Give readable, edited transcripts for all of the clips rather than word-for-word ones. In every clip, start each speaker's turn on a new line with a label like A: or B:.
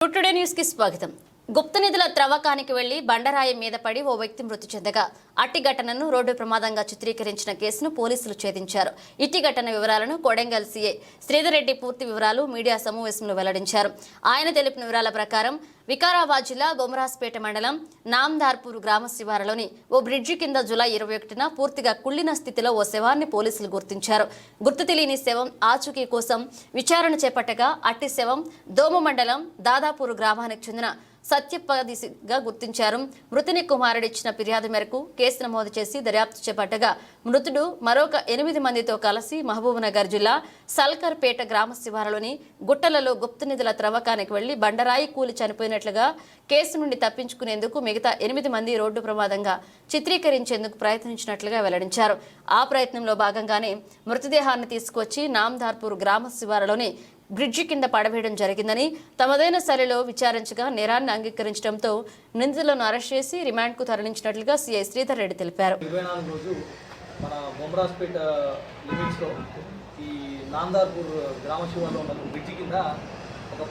A: Today news కి స్వాగతం. గుప్త నిధుల త్రవ్వకానికి వెళ్లి బండరాయి మీద పడి ఓ వ్యక్తి మృతి చెందగా అట్టి ఘటనను రోడ్డు ప్రమాదంగా చిత్రీకరించిన కేసును పోలీసులు ఛేదించారు. ఇట్టి ఘటన వివరాలను కొడంగల్ సీఐ శ్రీధర్ రెడ్డి పూర్తి వివరాలు మీడియా సమావేశంలో వెల్లడించారు. ఆయన తెలిపిన వివరాల ప్రకారం వికారాబాద్ జిల్లా బొమరాజ్పేట మండలం నామ్దార్పూర్ గ్రామ శివారులోని ఓ బ్రిడ్జి కింద జూలై 21న పూర్తిగా కుళ్లిన స్థితిలో ఓ శవాన్ని పోలీసులు గుర్తించారు. గుర్తు తెలియని శవం ఆచూకీ కోసం విచారణ చేపట్టగా అట్టి శవం దోమ మండలం దాదాపూర్ గ్రామానికి చెందిన సత్యపదిగా గుర్తించారు. మృతుని కుమారుడిచ్చిన ఫిర్యాదు మేరకు కేసు నమోదు చేసి దర్యాప్తు చేపట్టగా మృతుడు మరొక 8 మందితో కలిసి మహబూబ్నగర్ జిల్లా సల్కర్పేట గ్రామ శివారులోని గుట్టలలో గుప్త నిధుల త్రవ్వకానికి వెళ్లి బండరాయి కూలి చనిపోయినట్లుగా కేసు నుండి తప్పించుకునేందుకు మిగతా 8 మంది రోడ్డు ప్రమాదంగా చిత్రీకరించేందుకు ప్రయత్నించినట్లుగా వెల్లడించారు. ఆ ప్రయత్నంలో భాగంగానే మృతదేహాన్ని తీసుకువచ్చి నామ్దార్పూర్ గ్రామ శివారులోని బ్రిడ్జి కింద పడవేయడం జరిగిందని తమదైన శైలిలో విచారించగా నేరాన్ని అంగీకరించడంతో నిందితులను అరెస్ట్ చేసి రిమాండ్కు తరలించినట్లుగా సీఐ శ్రీధర్ రెడ్డి తెలిపారు.
B: 24 రోజు మన బొమరాజ్పేట లిమిట్స్లో ఈ నాందార్పూర్ గ్రామ శివార్లో ఉన్న బ్రిడ్జి కింద ఒక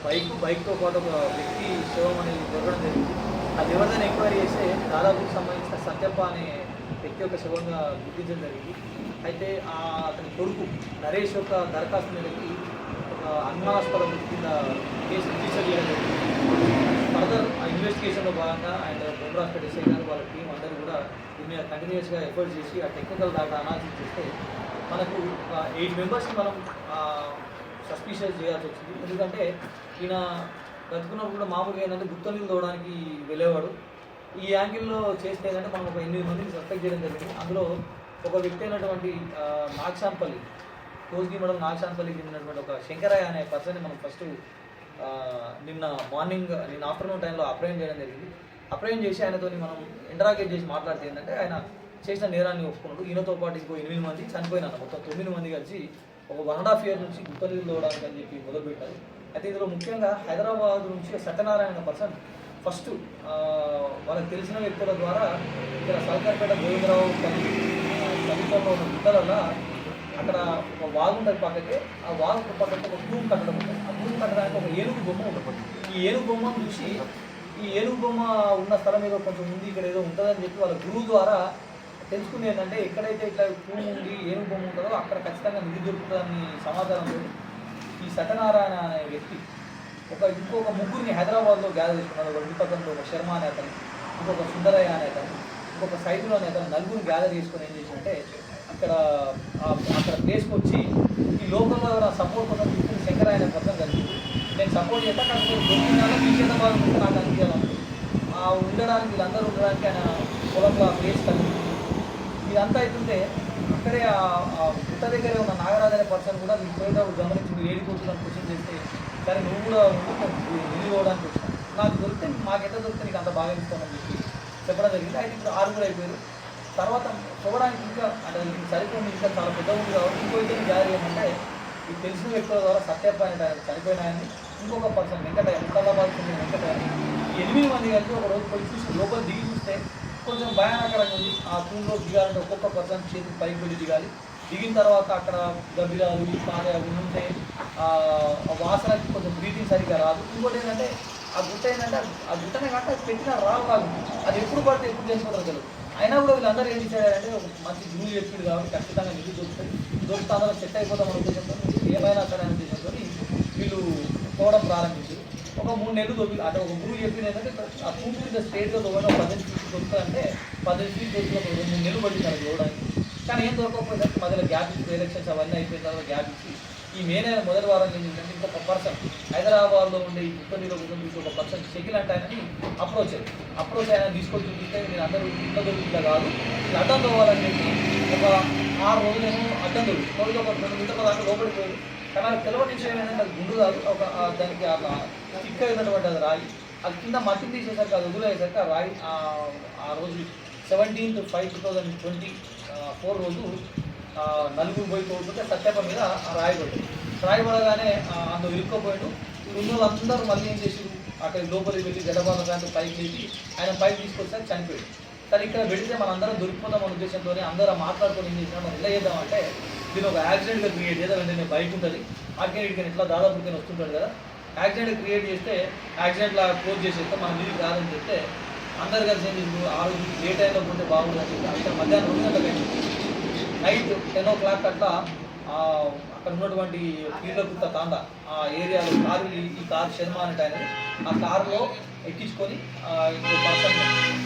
B: బైక్తో పాటు ఒక వ్యక్తి శవం అనేది దొరకడం జరిగింది. అది ఎవరిదైనా ఎంక్వైరీ చేస్తే దాదాపుకి సంబంధించిన సత్యప్ప అనే వ్యక్తి యొక్క శవంగా గుర్తించడం జరిగింది. అయితే అతని కొడుకు నరేష్ యొక్క దరఖాస్తు మీదకి అనుమానాస్పద మృతి కింద కేసు రిజిస్టర్ చేయడం జరిగింది. ఫర్దర్ ఆ ఇన్వెస్టిగేషన్లో భాగంగా అండ్ బొమరాజ్పేట ఎస్ఐ గారు వాళ్ళ టీం అందరూ కూడా దీని మీద కంటిన్యూస్గా ఎఫర్ట్ చేసి ఆ టెక్నికల్ దాకా అనాలిసిస్ చేస్తే మనకు 8 మెంబర్స్ని మనం సస్పీషియస్ చేయాల్సి వచ్చింది. ఎందుకంటే ఈయన బతుకున్నప్పుడు కూడా మామూలుగా ఏంటంటే గుప్త నిధులు తోవడానికి వెళ్ళేవాడు. ఈ యాంగిల్లో చేస్తే ఏంటంటే మనం ఒక 8 మందిని సస్పెక్ట్ చేయడం జరిగింది. అందులో ఒక వ్యక్తి అయినటువంటి నాగశాన్పల్లి కోస్గి మండలం నాగశాన్పల్లికి చెందినటువంటి ఒక శంకరయ్య అనే పర్సన్ని మనం ఫస్ట్ నిన్న ఆఫ్టర్నూన్ టైంలో అప్రయం చేయడం జరిగింది. అప్రయం చేసి ఆయనతో మనం ఇంటరాగేట్ చేసి మాట్లాడితే ఏంటంటే ఆయన చేసిన నేరాన్ని ఒప్పుకున్నాడు. ఈయనతో పాటు ఇంకో 8 మంది చనిపోయినారు. మొత్తం 9 మంది కలిసి ఒక 1.5 year నుంచి గుప్త నిధులు తోవడానికి అని చెప్పి మొదలుపెట్టారు. అయితే ఇందులో ముఖ్యంగా హైదరాబాద్ నుంచి సత్యనారాయణ పర్సన్ ఫస్ట్ వాళ్ళకి తెలిసిన వ్యక్తుల ద్వారా ఇక్కడ సల్కర్పేట గోవిందరావు సమీపంలో ఉన్న గుట్టలలో అక్కడ ఒక వాగు ఉంటుంది పక్కకి. ఆ వాగు పక్కకి ఒక భూమి కట్టడం ఉంటుంది. ఆ భూమి కట్టడానికి ఒక ఏనుగు బొమ్మ ఉంటుంది. ఈ ఏనుగు బొమ్మను చూసి ఈ ఏనుగు బొమ్మ ఉన్న స్థలం ఏదో కొంచెం ఉంది, ఇక్కడ ఏదో ఉంటుందని చెప్పి వాళ్ళ గురువు ద్వారా తెలుసుకుంది. ఏంటంటే ఎక్కడైతే ఇట్లా భూమి ఉండి ఏనుగు బొమ్మ ఉంటుందో అక్కడ ఖచ్చితంగా నిధి దొరుకుతుందని సమాచారంతో ఈ సత్యనారాయణ అనే వ్యక్తి ఇంకొక ముగ్గురిని హైదరాబాద్లో గ్యాదర్ చేసుకున్నాడు. ఒక విపకంలో ఒక శర్మ అనే అతను, ఇంకొక సుందరయ్య అనే అతను, ఇంకొక సైదులు అనే అతను, నలుగురిని గ్యాదర్ చేసుకొని ఏం చేసినట్టే అక్కడ ప్లేస్కి వచ్చి ఈ లోకల్లో నా సపోర్ట్ కోసం తీసుకుని శంకర అనే పర్సన్ కలిసింది. నేను సపోర్ట్ చేస్తా, కానీ దొరికిందాలో నిషేధబాదం ఉంటే నాకు అనిపించాలి. ఉండడానికి వీళ్ళందరూ ఉండడానికి ఆయన పొలంలో ఆ ప్లేస్ కలిగింది. ఇదంతా అవుతుంటే అక్కడే ఆ గుట్ట దగ్గరే ఉన్న నాగరాజు అనే పర్సన్ కూడా నీకు పోయేటప్పుడు గమనించి మీరు ఏడిపోతుందని క్వశ్చన్ చేస్తే సరే నువ్వు కూడా నిలిపోవడానికి వచ్చాను, నాకు దొరికితే మాకు ఎంత దొరికితే నీకు అంత బాగా ఇస్తామని చెప్పి చెప్పడం జరిగింది. అయితే ఇప్పుడు 6 అయిపోయారు. తర్వాత చూడడానికి ఇంకా అంటే సరిపోయింది, ఇంకా చాలా పెద్ద ఉంది కాబట్టి ఇంకోటి గ్యాదర్ చేయమంటే ఈ తెలిసిన వ్యక్తుల ద్వారా సత్యప్ప అనే చనిపోయిన ఆయన్ని ఇంకొక పర్సన్ వెంకటయ్య ముస్తాబాద్ చెందిన వెంకటయ్య 8 మంది కలిసి ఒక రోజు పోయి చూసి లోపల దిగి చూస్తే కొంచెం భయానకరంగా ఉంది. ఆ రూమ్లో దిగాలంటే ఒక్కొక్క పర్సన్ చేతికి పైకి వెళ్ళి దిగాలి. దిగిన తర్వాత అక్కడ గబ్బిలాలు ఉంటే వాసనకి కొంచెం బ్రీతింగ్ సరిగ్గా రాదు. ఇంకోటి ఏంటంటే ఆ గుట్ట ఏంటంటే ఆ గుట్టనే కాక అది పెట్టిన రాళ్ళు కాదు, అది ఎప్పుడు పడితే ఎప్పుడు చేసుకోవడం తెలియదు. అయినా కూడా వీళ్ళందరూ ఏం చేశారంటే ఒక మంచి గురువు చెప్పింది కాబట్టి ఖచ్చితంగా నిధి దొరుకుతా అందరూ సెట్ అయిపోతాం అనే ఉద్దేశంతో ఏమైనా సరే అనే ఉద్దేశంతో వీళ్ళు తోవడం ప్రారంభించి ఒక 3 నెలలు దొరికి అంటే ఒక గురువు చెప్పింది ఏంటంటే ఆ పూర్తి మీద స్టేట్గా తోవడం 15 feet దొరుకుతుందంటే 15 feet దొరికి ఒక 2-3 నెలలు పట్టింది అది తోవడానికి. కానీ ఏం దొరకకపోయేసరికి మధ్యలో గ్యాప్ ఇచ్చి ఎలక్షన్స్ అవన్నీ అయిపోయిన తర్వాత గ్యాప్ ఇచ్చి ఈ మే నెల మొదటి వారం ఏం చేసిందంటే ఇంకొక పర్సన్ హైదరాబాద్లో ఉండే ఈ గుట్టనిలో చూసి ఒక పర్సన్ షకిల్ అంటే ఆయనని అప్రోచ్ ఆయన తీసుకొని చూపిస్తే నేను అందరూ ఇంట్లో దొరుకుతుందా కాదు అడ్డం తోవాలని చెప్పి ఒక 6 రోజులేమో అడ్డం దొరుకుతుంది. ఒక 2 మీటర్ల దాకా లోపలికి పోయి కానీ అది తెలవని విషయం ఏంటంటే అది గుండు కాదు, ఒక దానికి అలా స్టిక్ అయినటువంటి అది రాయి. అది కింద మట్టి తీసేసరికి అది వదిలేసరికి ఆ రాయి ఆ రోజు 17/5/2024 రోజు నలుగురు పోయి తోడుతుంటే సత్యప్ప మీద రాయి పడగానే అందులో ఇరుక్కోపోయాడు. ఉన్న వాళ్ళందరూ మళ్ళీ ఏం చేసారు అక్కడ లోపలికి వెళ్ళి గడ్డబాల దాంట్లో పైకి వెళ్ళి ఆయన పైకి తీసుకొస్తే చనిపోయాడు. సరే ఇక్కడ పెడితే మనందరం దొరికిపోతాం అనే ఉద్దేశంతో అందరూ మాట్లాడుకొని ఏం చేసినా మనం ఎలా చేద్దామంటే దీని ఒక యాక్సిడెంట్గా క్రియేట్ చేద్దాం. వెంటనే బైక్ ఉంటుంది అక్కడికి ఇట్లా దాదాపు వస్తుంటాడు కదా, యాక్సిడెంట్ క్రియేట్ చేస్తే యాక్సిడెంట్లా క్లోజ్ చేసేస్తే మన మీదకి రాదని చెప్తే అందరు కలిసి ఏం చేసిండు, ఆ రోజు ఏ టైంలో పోతే బాగుంటుందని చెప్పి అయితే మధ్యాహ్నం 2 గంటలకు అయింది. నైట్ 10 o'clock అట్లా అక్కడ ఉన్నటువంటి పీర్లగుట్ట తాండా ఆ ఏరియాలో కారు ఈ కారు శర్మ అనే ఆయన ఆ కారులో ఎక్కించుకొని ఇంకో పర్సన్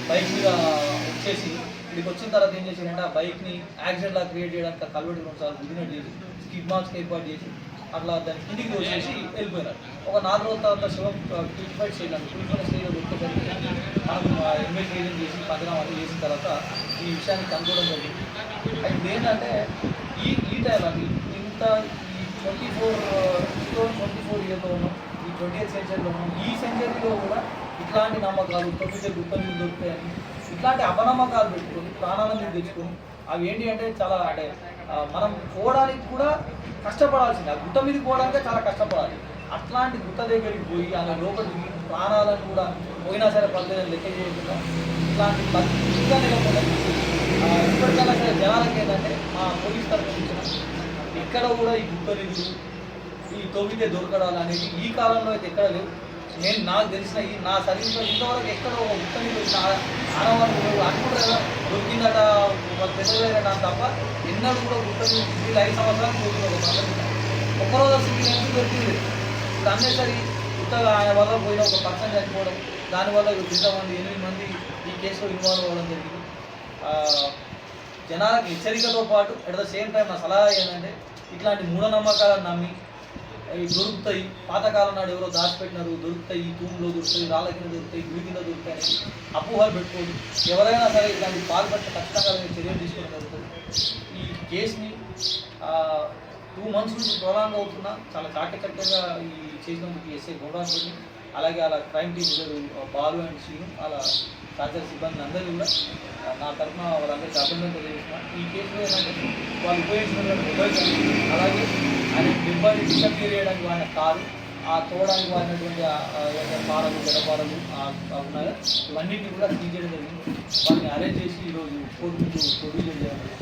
B: బైక్ మీద వచ్చేసి ఇక్కడికి వచ్చిన తర్వాత ఏం చేశారంటే ఆ బైక్ని యాక్సిడెంట్ లా క్రియేట్ చేయడానికి కల్వెట్ 2 సార్లు గుద్దినట్టు చేసి స్కిడ్ మార్క్స్ ఏర్పాటు చేసి అట్లా దాన్ని కిందికి వచ్చేసి వెళ్ళిపోయినారు. ఒక 4 రోజుల తర్వాత శివం క్రూసిఫైడ్ చేయలేదు. క్రూసిఫైడ్ స్టేజ్లో వచ్చేసరికి మనం ఇన్వెస్టిగేషన్ చేసి పంచనామాలు చేసిన తర్వాత ఈ విషయాన్ని కనుగొనడం జరిగింది. అయితే ఏంటంటే ఈ టైం అది ఇంత ఈ 24 ఇయర్లో ఉన్నాం, ఈ 20th సెంచరీలో ఉన్నాం. ఈ సెంచరీలో కూడా ఇట్లాంటి నమ్మకాలు 9 గుప్పలు దొరుకుతాయని ఇట్లాంటి అపనమ్మకాలు పెట్టుకొని ప్రాణాలను తెచ్చుకొని అవి ఏంటి అంటే చాలా అంటే మనం పోవడానికి కూడా కష్టపడాల్సింది. ఆ గుట్ట మీదకి పోవడానికే చాలా కష్టపడాలి. అట్లాంటి గుట్ట దగ్గరికి పోయి అలా లోపలికి ప్రాణాలను కూడా పోయినా సరే పర్లేదని లెక్క చేయకుండా ఇట్లాంటి ఇంకా లేకపోతే ఇప్పటికైనా సరే జనాలకి ఏంటంటే మా పోలీస్ తరఫు నుంచి ఎక్కడ కూడా ఈ గుట్ట నిధులు ఈ తొవ్వితే దొరకడాలు అనేది ఈ కాలంలో అయితే ఎక్కడ లేవు. నాకు తెలిసిన నా సర్వీస్లో ఇంతవరకు ఎక్కడ ఒక గుట్ట నిధులు ఆడవాళ్ళు అనుకుంటారు కదా దొరికిందట పెద్దలేదట తప్ప ఎన్నడూ కూడా గుట్ట నిధులు 5 సంవత్సరాలు పోతున్నారు. ఒక్కరోజు సివిల్ దొరికింది. ఇప్పుడు అన్నేసరి గుట్టగా ఆయన వల్ల పోయిన ఒక పర్సన్ చనిపోవడం, దానివల్ల ఇంతమంది 8 మంది ఈ కేసులో ఇన్వాల్వ్ అవ్వడం జరిగింది. జనాలకు హెచ్చరికతో పాటు అట్ ద సేమ్ టైం నా సలహా ఏంటంటే ఇట్లాంటి మూఢనమ్మకాలను నమ్మి ఇవి దొరుకుతాయి, పాతకాలం నాడు ఎవరో దాచిపెట్టినారు దొరుకుతాయి, ఈ తూములో దొరుకుతాయి, రాళ్ళ కింద దొరుకుతాయి, గుడి కింద దొరుకుతాయి అనేది అపోహలు పెట్టుకోండి. ఎవరైనా సరే ఇట్లాంటి పాల్పడితే ఖచ్చితంగా చర్యలు తీసుకోవడం జరుగుతుంది. ఈ కేసుని 2 months నుంచి ప్రొలాంగ్ అవుతున్నా చాలా చాకచక్యంగా ఈ చేసినందుకు ఎస్ఐ గౌరవాన్ని అలాగే అలా క్రైమ్ టీమ్ ఇద్దరు బాలు అండ్ శ్రీను అలా సహచర సిబ్బంది అందరూ కూడా నా తరఫున వాళ్ళందరికీ అభినందనలు తెలియజేస్తున్నాను. ఈ కేసులో ఏంటంటే వాళ్ళు ఉపయోగించినటువంటి మొబైల్ అలాగే ఆయన డిబ్బాని డిసప్పియర్ చేయడానికి వాడిన కారు, ఆ తోవడానికి వాడినటువంటి పారలు గడపారలు ఉన్నాయో ఇవన్నింటినీ కూడా సీజ్ చేయడం జరిగింది. వాటిని అరేంజ్ చేసి ఈరోజు కోర్టు ముందు ప్రొడ్యూస్ చేయడం జరిగింది.